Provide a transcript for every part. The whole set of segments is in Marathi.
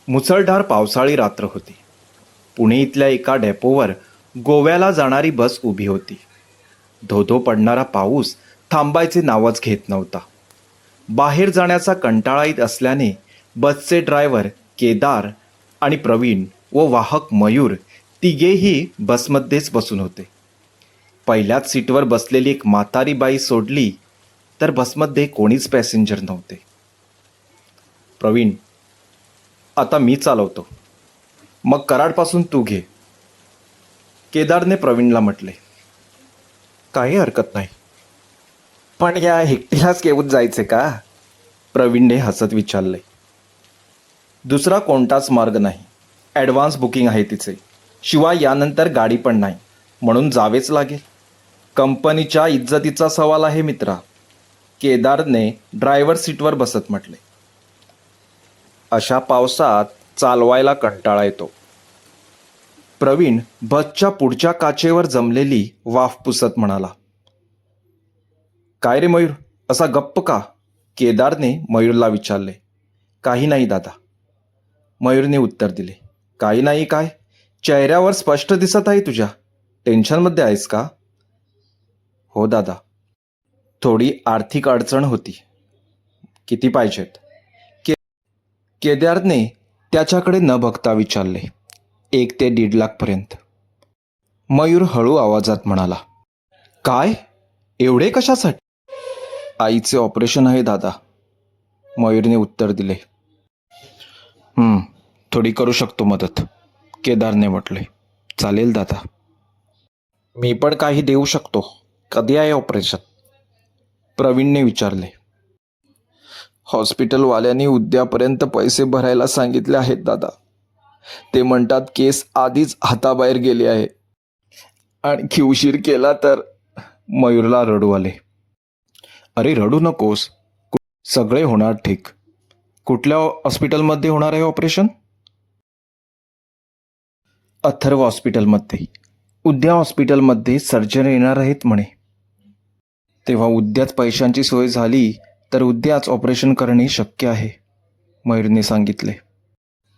मुसळधार पावसाळी रात्र होती. पुणे इथल्या एका डेपोवर गोव्याला जाणारी बस उभी होती. धो पडणारा पाऊस थांबायचे नावच घेत नव्हता. बाहेर जाण्याचा कंटाळा येत असल्याने बसचे ड्रायव्हर केदार आणि प्रवीण व वाहक मयूर तिघेही बसमध्येच बसून होते. पहिल्याच सीटवर बसलेली एक म्हातारी बाई सोडली तर बसमध्ये कोणीच पॅसेंजर नव्हते. प्रवीण, आता मी चालवतो, मग कराडपासून तू घे, केदारने प्रवीणला म्हटले. काही हरकत नाही, पण या एकटीलाच घेऊन जायचे का? प्रवीणने हसत विचारले. दुसरा कोणताच मार्ग नाही. ॲडव्हान्स बुकिंग आहे तिचे. शिवाय यानंतर गाडी पण नाही, म्हणून जावेच लागेल. कंपनीच्या इज्जतीचा सवाल आहे मित्रा, केदारने ड्रायव्हर सीटवर बसत म्हटले. अशा पावसात चालवायला कंटाळा येतो. प्रवीण बसच्या पुढच्या काचेवर जमलेली वाफ पुसत म्हणाला. काय रे मयूर, असा गप्प का? केदारने मयूरला विचारले. काही नाही दादा, मयूरने उत्तर दिले. काही नाही काय? चेहऱ्यावर स्पष्ट दिसत आहे तुझ्या. टेन्शनमध्ये आहेस का? हो दादा, थोडी आर्थिक अडचण होती. किती पाहिजेत? केदारने त्याच्याकडे न बघता विचारले. 1 ते 1.5 लाखपर्यंत. मयूर हळू आवाजात म्हणाला. काय? एवढे कशासाठी? आईचे ऑपरेशन आहे दादा, मयूरने उत्तर दिले. थोडी करू शकतो मदत, केदारने म्हटले. चालेल दादा, मी पण काही देऊ शकतो. कधी आहे ऑपरेशन? प्रवीणने विचारले. हॉस्पिटलवाल्यांनी उद्यापर्यंत पैसे भरायला सांगितले आहेत दादा. ते म्हणतात केस आधीच हाताबाहेर गेली आहे. आणखी उशीर केला तर. मयूरला रडू आले. अरे रडू नकोस, सगळे होणार ठीक. कुठल्या हॉस्पिटलमध्ये होणार आहे ऑपरेशन? अथर्व हॉस्पिटलमध्ये. उद्या हॉस्पिटलमध्ये सर्जन येणार आहेत म्हणे. तेव्हा उद्याच पैशांची सोय झाली तर उद्याच ऑपरेशन करणे शक्य आहे, मयूरने सांगितले.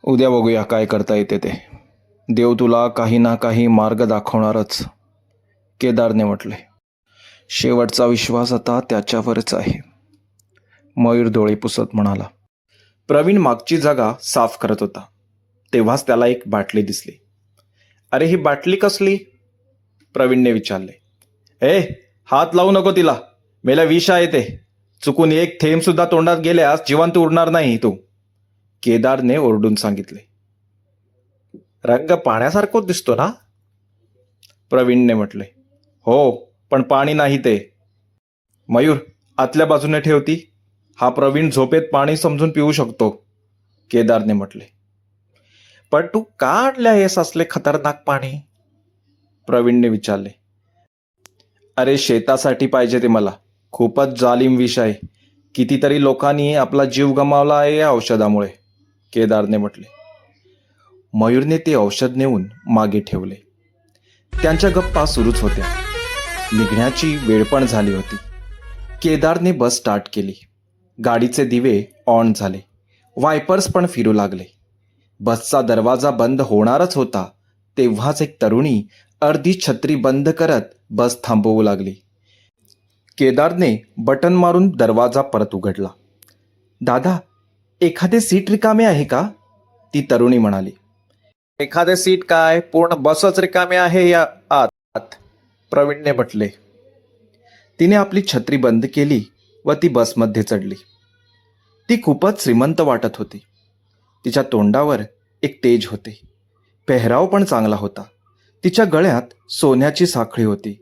उद्या बघूया काय करता येते ते. देव तुला काही ना काही मार्ग दाखवणारच, केदारने म्हटले. शेवटचा विश्वास आता त्याच्यावरच आहे, मयूर डोळे पुसत म्हणाला. प्रवीण मागची जागा साफ करत होता. तेव्हाच त्याला एक बाटली दिसली. अरे ही बाटली कसली? प्रवीणने विचारले. हात लावू नको तिला, मेला विष आहे ते. चुकून एक थेंब सुद्धा तोंडात गेल्यास जिवंत उरणार नाही तू, केदारने ओरडून सांगितले. रंग पाण्यासारखं दिसतो ना? प्रवीणने म्हटले. हो, पण पाणी नाही ते. मयूर, आतल्या बाजूने ठेवती. हा प्रवीण झोपेत पाणी समजून पिऊ शकतो, केदारने म्हटले. पण तू का आणले आहेस असले खतरनाक पाणी? प्रवीणने विचारले. अरे शेतासाठी पाहिजे ते मला. खूपच जालिम विष आहे. कितीतरी लोकांनी आपला जीव गमावला आहे या औषधामुळे, केदारने म्हटले. मयूरने ते औषध नेऊन मागे ठेवले. त्यांच्या गप्पा सुरूच होत्या. निघण्याची वेळ पण झाली होती. केदारने बस स्टार्ट केली. गाडीचे दिवे ऑन झाले. वायपर्स पण फिरू लागले. बसचा दरवाजा बंद होणारच होता तेव्हाच एक तरुणी अर्धी छत्री बंद करत बस थांबवू लागली. केदारने बटन मारून दरवाजा परत उघडला. दादा, एखादे सीट रिकामे आहे का? ती तरुणी म्हणाली. एखादे सीट काय, पूर्ण बसच रिकामे आहे या आत, प्रवीणने म्हटले. तिने आपली छत्री बंद केली व ती बसमध्ये चढली. ती खूपच श्रीमंत वाटत होती. तिच्या तोंडावर एक तेज होते. पेहराव पण चांगला होता. तिच्या गळ्यात सोन्याची साखळी होती.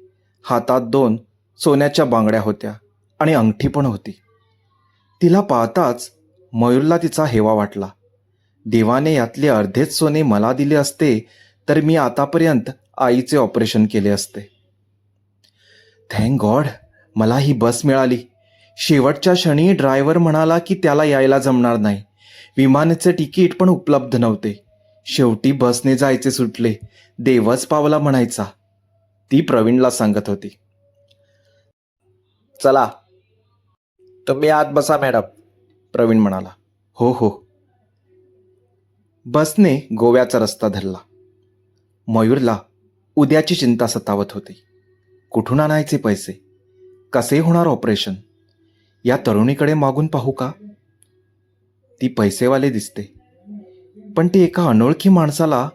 हातात 2 सोन्याच्या बांगड्या होत्या आणि अंगठी पण होती. तिला पाहताच मयूरला तिचा हेवा वाटला. देवाने यातले अर्धेच सोने मला दिले असते तर मी आतापर्यंत आईचे ऑपरेशन केले असते. थँक गॉड, मला ही बस मिळाली. शेवटच्या क्षणी ड्रायव्हर म्हणाला की त्याला यायला जमणार नाही. विमानाचे तिकीट पण उपलब्ध नव्हते. शेवटी बसने जायचे सुटले. देवच पावला म्हणायचा, ती प्रवीणला सांगत होती. चला, तुम्ही आत बसा मॅडम, प्रवीण म्हणाला. हो हो. बसने गोव्याचा रस्ता धरला. मयूरला उद्याची चिंता सतावत होती. कुठून आणायचे पैसे? कसे होणार ऑपरेशन? या तरुणीकडे मागून पाहू का? ती पैसेवाले दिसते, पण ती एका अनोळखी माणसाला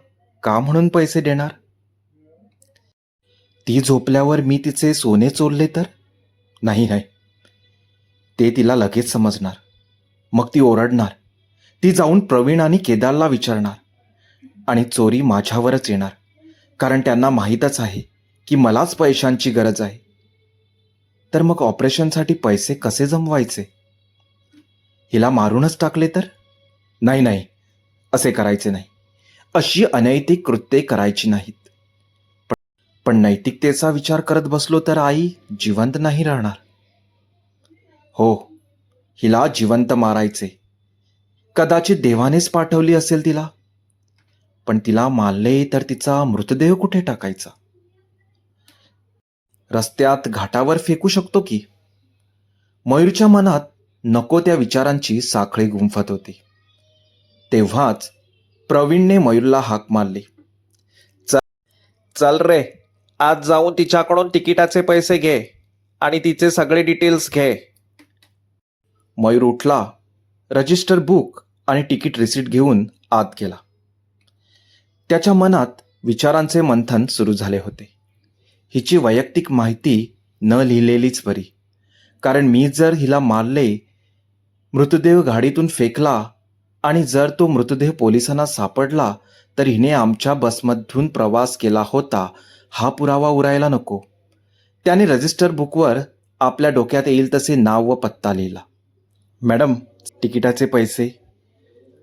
का म्हणून पैसे देणार? ती झोपल्यावर मी तिचे सोने चोरले तर? नाही नाही, ते तिला लगेच समजणार. मग ती ओरडणार. ती जाऊन प्रवीण आणि केदारला विचारणार आणि चोरी माझ्यावरच येणार, कारण त्यांना माहीतच आहे की मलाच पैशांची गरज आहे. तर मग ऑपरेशनसाठी पैसे कसे जमवायचे? हिला मारूनच टाकले तर? नाही नाही, असे करायचे नाही. अशी अनैतिक कृत्ये करायची नाहीत. पण नैतिकतेचा विचार करत बसलो तर आई जिवंत नाही राहणार. हो, हिला जिवंत मारायचे. कदाचित देवानेच पाठवली असेल तिला. पण तिला मारले तर तिचा मृतदेह कुठे टाकायचा? रस्त्यात घाटावर फेकू शकतो की? मयूरच्या मनात नको त्या विचारांची साखळी गुंफत होती. तेव्हाच प्रवीणने मयूरला हाक मारली. चल रे, आज जाऊन तिच्याकडून तिकिटाचे पैसे घे आणि तिचे सगळे डिटेल्स घे. मयूर उठला, रजिस्टर बुक आणि तिकीट रिसीट घेऊन आत गेला. त्याच्या मनात विचारांचे मंथन सुरू झाले होते. हिची वैयक्तिक माहिती न लिहिलेलीच बरी, कारण मी जर हिला मारले, मृतदेह गाडीतून फेकला आणि जर तो मृतदेह पोलिसांना सापडला तर हिने आमच्या बसमधून प्रवास केला होता हा पुरावा उरायला नको. त्याने रजिस्टर बुकवर आपल्या डोक्यात येईल तसे नाव व पत्ता लिहिला. मॅडम, तिकिटाचे पैसे.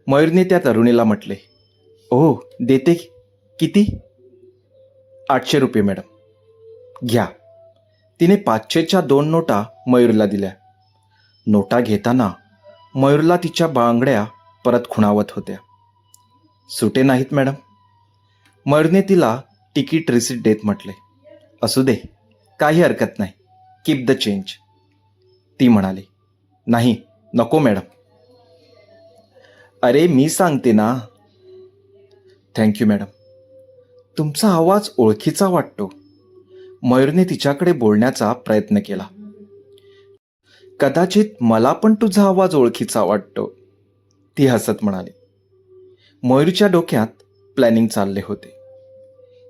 मयूरने त्या तरुणीला म्हटले. ओ, देते. किती? 800 रुपये मॅडम. घ्या. तिने 500च्या 2 नोटा मयूरला दिल्या. नोटा घेताना मयूरला तिच्या बांगड्या परत खुणावत होत्या. सुटे नाहीत मॅडम. मयूरने तिला तिकीट रिसीट देत म्हटले. असू दे, काही हरकत नाही. Keep the change. ती म्हणाली. नाही, नको मॅडम. अरे मी सांगते ना. Thank you madam. तुमचा आवाज ओळखीचा वाटतो. मयूरने तिच्याकडे बोलण्याचा प्रयत्न केला. कदाचित मला पण तुझा आवाज ओळखीचा वाटतो, ती हसत म्हणाली. मयूरच्या डोक्यात प्लॅनिंग चालले होते.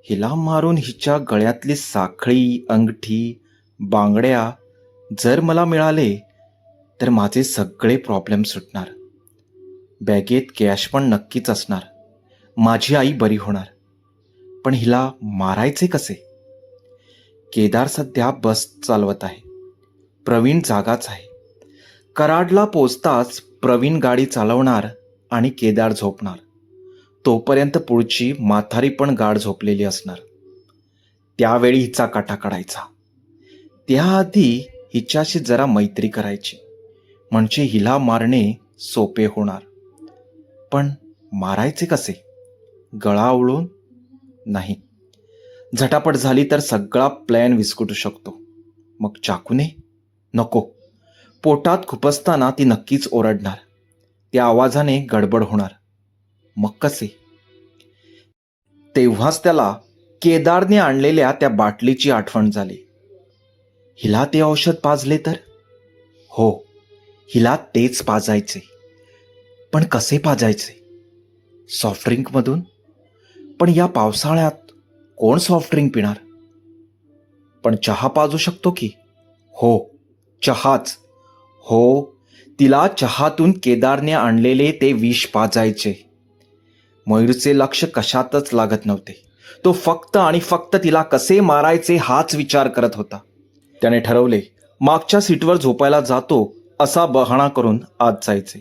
हिला मारून हिच्या गळ्यातली साखळी, अंगठी, बांगड्या जर मला मिळाले तर माझे सगळे प्रॉब्लेम सुटणार. बॅगेत कॅश पण नक्कीच असणार. माझी आई बरी होणार. पण हिला मारायचे कसे? केदार सध्या बस चालवत आहे. प्रवीण जागाच आहे. कराडला पोचताच प्रवीण गाडी चालवणार आणि केदार झोपणार. तोपर्यंत पुढची म्हातारी पण गाढ झोपलेली असणार. त्यावेळी हिचा काटा काढायचा. त्याआधी हिच्याशी जरा मैत्री करायची, म्हणजे हिला मारणे सोपे होणार. पण मारायचे कसे? गळा आवळून? नाही. झटापट झाली तर सगळा प्लॅन विस्कटू शकतो. मग चाकूने? नको. पोटात खुपसताना ती नक्कीच ओरडणार. त्या आवाजाने गडबड होणार. मग कसे? तेव्हाच त्याला केदारने आणलेल्या त्या बाटलीची आठवण झाली. हिला ते औषध पाजले तर? हो, हिला तेच पाजायचे. पण कसे पाजायचे? सॉफ्टड्रिंकमधून? पण या पावसाळ्यात कोण सॉफ्टड्रिंक पिणार? पण चहा पाजू शकतो की? हो, चहाच. हो, तिला चहातून केदारने आणलेले ते विष पाजायचे. मयूरचे लक्ष कशातच लागत नव्हते. तो फक्त आणि फक्त तिला कसे मारायचे हाच विचार करत होता. त्याने ठरवले, मागच्या सीटवर झोपायला जातो असा बहाणा करून आत जायचे.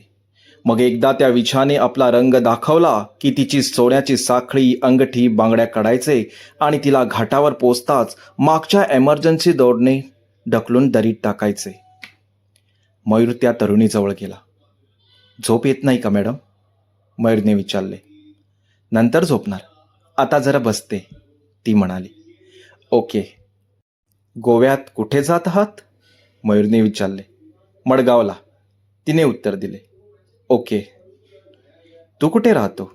मग एकदा त्या विछाने आपला रंग दाखवला की तिची सोन्याची साखळी, अंगठी, बांगड्या काढायचे आणि तिला घाटावर पोचताच मागच्या एमर्जन्सी दोरने ढकलून दरीत टाकायचे. मयूर त्या तरुणीजवळ गेला. झोप येत नाही का मॅडम? मयूरने विचारले. नंतर झोपणार, आता जरा बसते, ती म्हणाली. ओके. गोव्यात कुठे जात आहात? मयूरने विचारले. मडगावला, तिने उत्तर दिले. ओके. तू कुठे राहतो?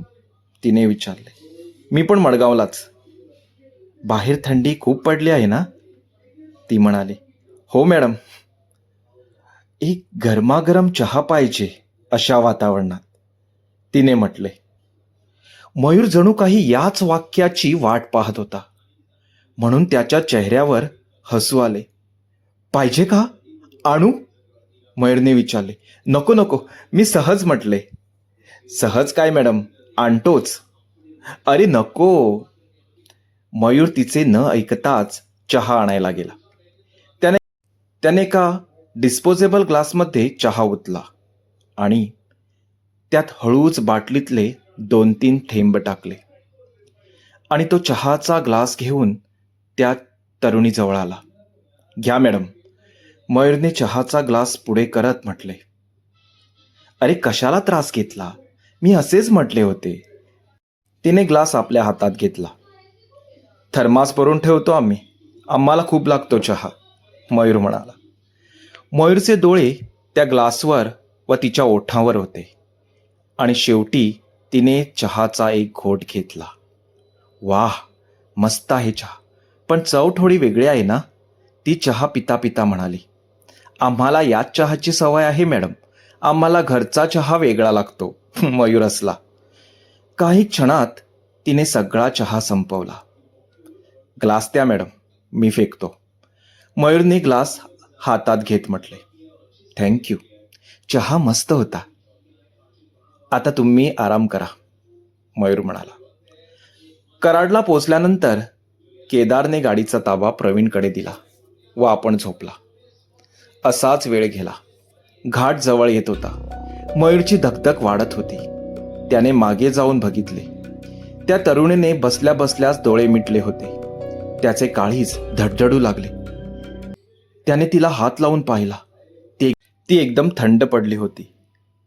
तिने विचारले. मी पण मडगावलाच. बाहेर थंडी खूप पडली आहे ना? ती म्हणाली. हो मॅडम. एक गरमागरम चहा पाहिजे अशा वातावरणात, तिने म्हटले. मयूर जणू काही याच वाक्याची वाट पाहत होता, म्हणून त्याच्या चेहऱ्यावर हसू आले. पाहिजे का? आणू? मयूरने विचारले. नको नको, मी सहज म्हटले. सहज काय मॅडम, आणतोच. अरे नको. मयूर तिचे न ऐकताच चहा आणायला गेला. त्याने त्याने एका डिस्पोजेबल ग्लासमध्ये चहा ओतला आणि त्यात हळूच बाटलीतले 2-3 थेंब टाकले आणि तो चहाचा ग्लास घेऊन त्या तरुणीजवळ आला. घ्या मॅडम. मयूरने चहाचा ग्लास पुढे करत म्हटले. अरे कशाला त्रास घेतला, मी असेच म्हटले होते. तिने ग्लास आपल्या हातात घेतला. थर्मास भरून ठेवतो आम्ही, आम्हाला खूप लागतो चहा, मयूर म्हणाला. मयूरचे डोळे त्या ग्लासवर व तिच्या ओठांवर होते आणि शेवटी तिने चहाचा एक घोट घेतला. वाह, मस्त आहे चहा, पण चव थोडी वेगळी आहे ना, ती चहा पिता पिता म्हणाली. आम्हाला याच चहाची सवय आहे मॅडम, आम्हाला घरचा चहा वेगळा लागतो, मयूर हसला. काही क्षणात तिने सगळा चहा संपवला. ग्लास द्या मॅडम, मी फेकतो, मयूरने ग्लास हातात घेत म्हटले. थँक्यू, चहा मस्त होता. आता तुम्ही आराम करा, मयूर म्हणाला. कराडला पोचल्यानंतर केदारने गाडीचा ताबा प्रवीणकडे दिला व आपण झोपला. असाच वेळ गेला. घाट जवळ येत होता. मयूरची धकधक वाढत होती. त्याने मागे जाऊन बघितले. त्या तरुणीने बसल्या बसल्याच डोळे मिटले होते. त्याचे काळीज धडधडू लागले. त्याने तिला हात लावून पाहिला. ती एकदम थंड पडली होती.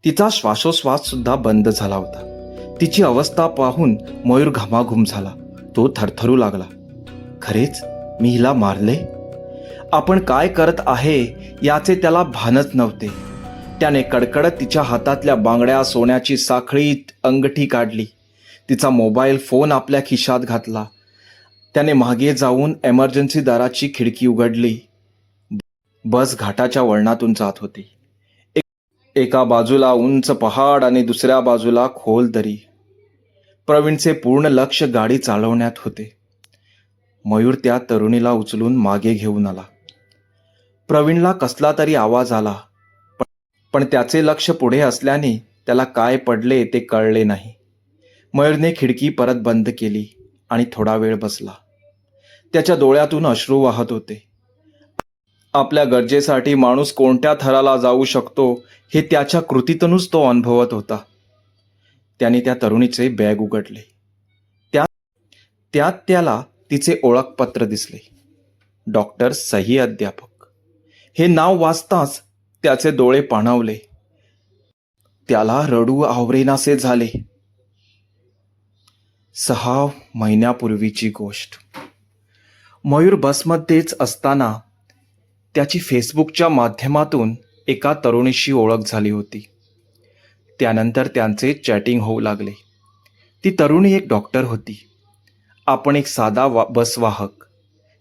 तिचा श्वासोश्वास सुद्धा बंद झाला होता. तिची अवस्था पाहून मयूर घामाघूम झाला. तो थरथरू लागला. खरेच मी हिला मारले? आपण काय करत आहे याचे त्याला भानच नव्हते. त्याने कडकडत तिच्या हातातल्या बांगड्या सोन्याची साखळी अंगठी काढली. तिचा मोबाईल फोन आपल्या खिशात घातला. त्याने मागे जाऊन एमर्जन्सी दाराची खिडकी उघडली. बस घाटाच्या वळणातून जात होती. एका बाजूला उंच पहाड आणि दुसऱ्या बाजूला खोल दरी. प्रवीणचे पूर्ण लक्ष गाडी चालवण्यात होते. मयूर त्या तरुणीला उचलून मागे घेऊन आला. प्रवीणला कसला तरी आवाज आला, पण त्याचे लक्ष पुढे असल्याने त्याला काय पडले ते कळले नाही. मयूरने खिडकी परत बंद केली आणि थोडा वेळ बसला. त्याच्या डोळ्यातून अश्रू वाहत होते. आपल्या गरजेसाठी माणूस कोणत्या थराला जाऊ शकतो हे त्याच्या कृतीतूनच तो अनुभवत होता. त्याने त्या तरुणीचे बॅग उघडले. त्यात त्याला तिचे ओळखपत्र दिसले. डॉक्टर सही अध्यापक हे नाव वाचताच त्याचे डोळे पाणावले. त्याला रडू आवरेनासे झाले. 6 महिन्यापूर्वीची गोष्ट. मयूर बसमध्येच असताना त्याची फेसबुकच्या माध्यमातून एका तरुणीशी ओळख झाली होती. त्यानंतर त्यांचे चॅटिंग होऊ लागले. ती तरुणी एक डॉक्टर होती. आपण एक साधा बसवाहक.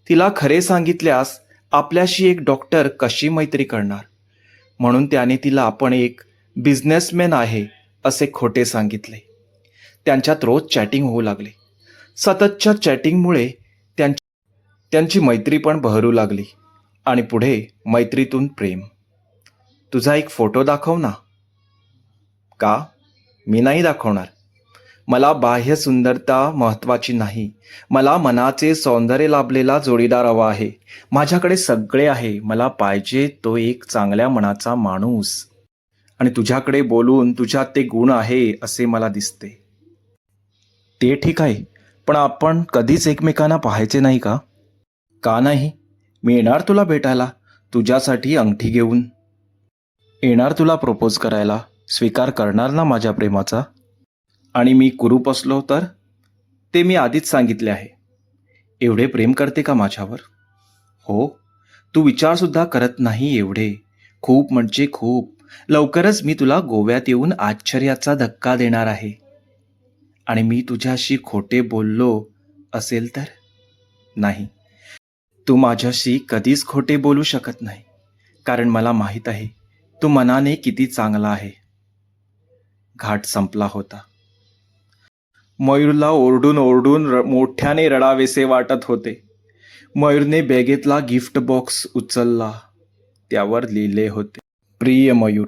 तिला खरे सांगितल्यास आपल्याशी एक डॉक्टर कशी मैत्री करणार, म्हणून त्याने तिला आपण एक बिझनेसमॅन आहे असे खोटे सांगितले. त्यांच्यात रोज चॅटिंग होऊ लागले. सततच्या चॅटिंगमुळे त्यांची मैत्री पण बहरू लागली आणि पुढे मैत्रीतून प्रेम. तुझा एक फोटो दाखव ना. का? मी नाही दाखवणार. मला बाह्य सुंदरता महत्त्वाची नाही. मला मनाचे सौंदर्य लाभलेला जोडीदार हवा आहे. माझ्याकडे सगळे आहे. मला पाहिजे तो एक चांगल्या मनाचा माणूस. आणि तुझ्याकडे बोलून तुझ्यात ते गुण आहे असे मला दिसते. ते ठीक आहे, पण आपण कधीच एकमेकांना पाहायचे नाही का? का नाही? मी येणार तुला भेटायला, तुझ्यासाठी अंगठी घेऊन. येणार तुला प्रपोज करायला. स्वीकार करणार ना माझ्या प्रेमाचा? आणि मी कुरूप असलो तर? ते मी आधीच सांगितले आहे. एवढे प्रेम करते का माझ्यावर? हो, तू विचारसुद्धा करत नाही एवढे. खूप म्हणजे खूप. लवकरच मी तुला गोव्यात येऊन आश्चर्याचा धक्का देणार आहे. आणि मी तुझ्याशी खोटे बोललो असेल तर? नाही, तू माझ्याशी कधीच खोटे बोलू शकत नाही, कारण मला माहीत आहे तू मनाने किती चांगला आहे. घाट संपला होता. मयूरला ओरडून ओरडून मोठ्याने रडावेसे वाटत होते. मयूरने बॅगेतला गिफ्ट बॉक्स उचलला. त्यावर लिहिले होते, प्रिय मयूर,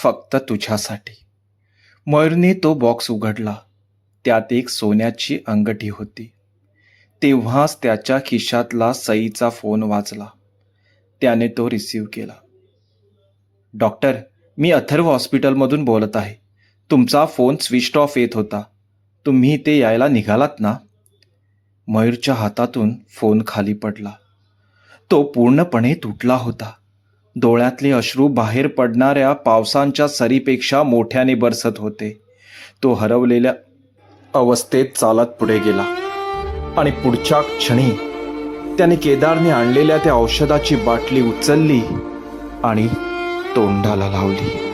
फक्त तुझ्यासाठी. मयूरने तो बॉक्स उघडला. त्यात एक सोन्याची अंगठी होती. तेव्हाच त्याच्या खिशातला सईचा फोन वाजला. त्याने तो रिसीव्ह केला. डॉक्टर, मी अथर्व हॉस्पिटलमधून बोलत आहे. तुमचा फोन स्विच ऑफ येत होता. तुम्ही इथे यायला निघालात ना? मयूरच्या हातातून फोन खाली पडला. तो पूर्णपणे तुटला होता. डोळ्यातले अश्रू बाहेर पडणाऱ्या पावसांच्या सरीपेक्षा मोठ्याने बरसत होते. तो हरवलेल्या अवस्थेत चालत पुढे गेला आणि पुढच्या क्षणी त्याने केदारने आणलेल्या त्या औषधाची बाटली उचलली आणि तोंडाला लावली.